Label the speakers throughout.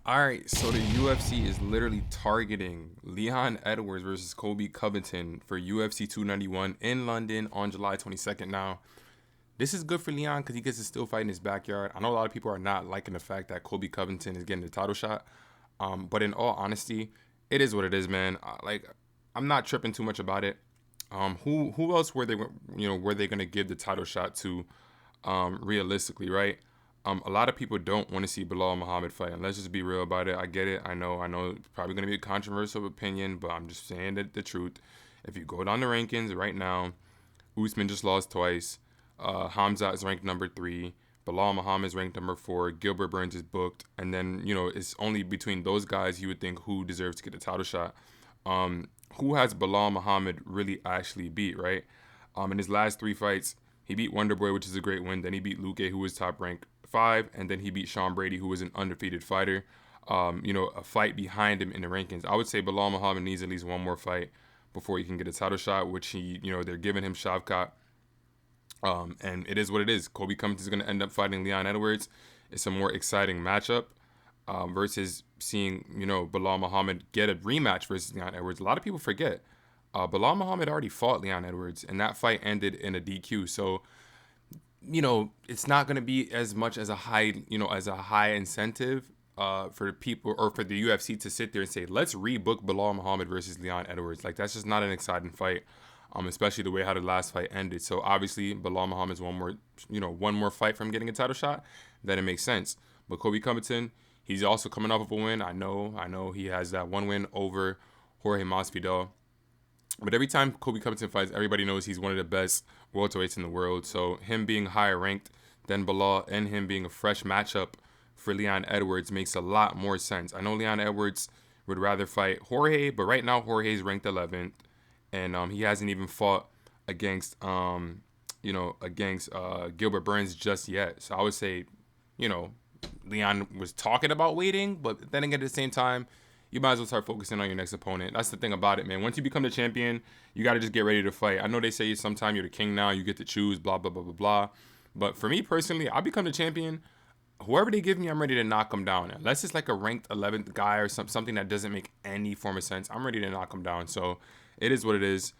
Speaker 1: All right, so the UFC is literally targeting Leon Edwards versus Colby Covington for UFC 291 in London on July 22nd. Now, this is good for Leon because he gets to still fight in his backyard. I know a lot of people are not liking the fact that Colby Covington is getting the title shot, but in all honesty, it is what it is, man. I'm not tripping too much about it. Who else were they gonna give the title shot to, realistically, right? A lot of people don't want to see Bilal Muhammad fight. And let's just be real about it. I get it. I know it's probably going to be a controversial opinion, but I'm just saying the truth. If you go down the rankings right now, Usman just lost twice. Hamza is ranked number 3. Bilal Muhammad is ranked number 4. Gilbert Burns is booked. And then, it's only between those guys you would think who deserves to get the title shot. Who has Bilal Muhammad really actually beat, right? In his last 3 fights, he beat Wonderboy, which is a great win. Then he beat Luque, who was top ranked 5, and then he beat Sean Brady, who was an undefeated fighter. A fight behind him in the rankings. I would say Bilal Muhammad needs at least one more fight before he can get a title shot, which they're giving him Shavkat. And it is what it is. Colby Covington is going to end up fighting Leon Edwards. It's a more exciting matchup versus seeing, Bilal Muhammad get a rematch versus Leon Edwards. A lot of people forget. Bilal Muhammad already fought Leon Edwards, and that fight ended in a DQ. So, it's not going to be as much as a high incentive for people or for the UFC to sit there and say, let's rebook Bilal Muhammad versus Leon Edwards. Like, that's just not an exciting fight, especially the way how the last fight ended. So obviously, Bilal Muhammad's one more fight from getting a title shot. Then it makes sense. But Colby Covington, he's also coming off of a win. I know he has that one win over Jorge Masvidal. But every time Colby Covington fights, everybody knows he's one of the best welterweights in the world. So him being higher ranked than Bilal and him being a fresh matchup for Leon Edwards makes a lot more sense. I know Leon Edwards would rather fight Jorge, but right now Jorge is ranked 11th, and he hasn't even fought against Gilbert Burns just yet. So I would say, Leon was talking about waiting, but then again at the same time, you might as well start focusing on your next opponent. That's the thing about it, man. Once you become the champion, you got to just get ready to fight. I know they say sometime you're the king now, you get to choose, blah, blah, blah, blah, blah. But for me personally, I become the champion. Whoever they give me, I'm ready to knock them down. Unless it's like a ranked 11th guy or something that doesn't make any form of sense, I'm ready to knock them down. So it is what it is.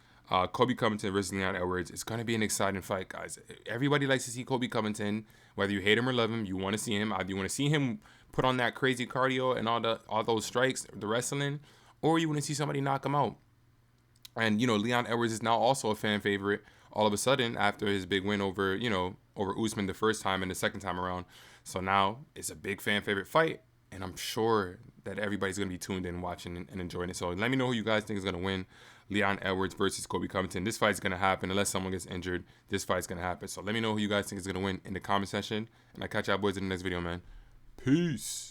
Speaker 1: Colby Covington versus Leon Edwards. It's going to be an exciting fight, guys. Everybody likes to see Colby Covington. Whether you hate him or love him, you want to see him. Either you want to see him put on that crazy cardio and all those strikes, the wrestling, or you want to see somebody knock him out. And, Leon Edwards is now also a fan favorite all of a sudden after his big win over Usman the first time and the second time around. So now it's a big fan favorite fight, and I'm sure that everybody's going to be tuned in, watching, and enjoying it. So let me know who you guys think is going to win. Leon Edwards versus Colby Covington. This fight's going to happen unless someone gets injured. This fight's going to happen. So let me know who you guys think is going to win in the comment section. And I'll catch y'all boys in the next video, man. Peace.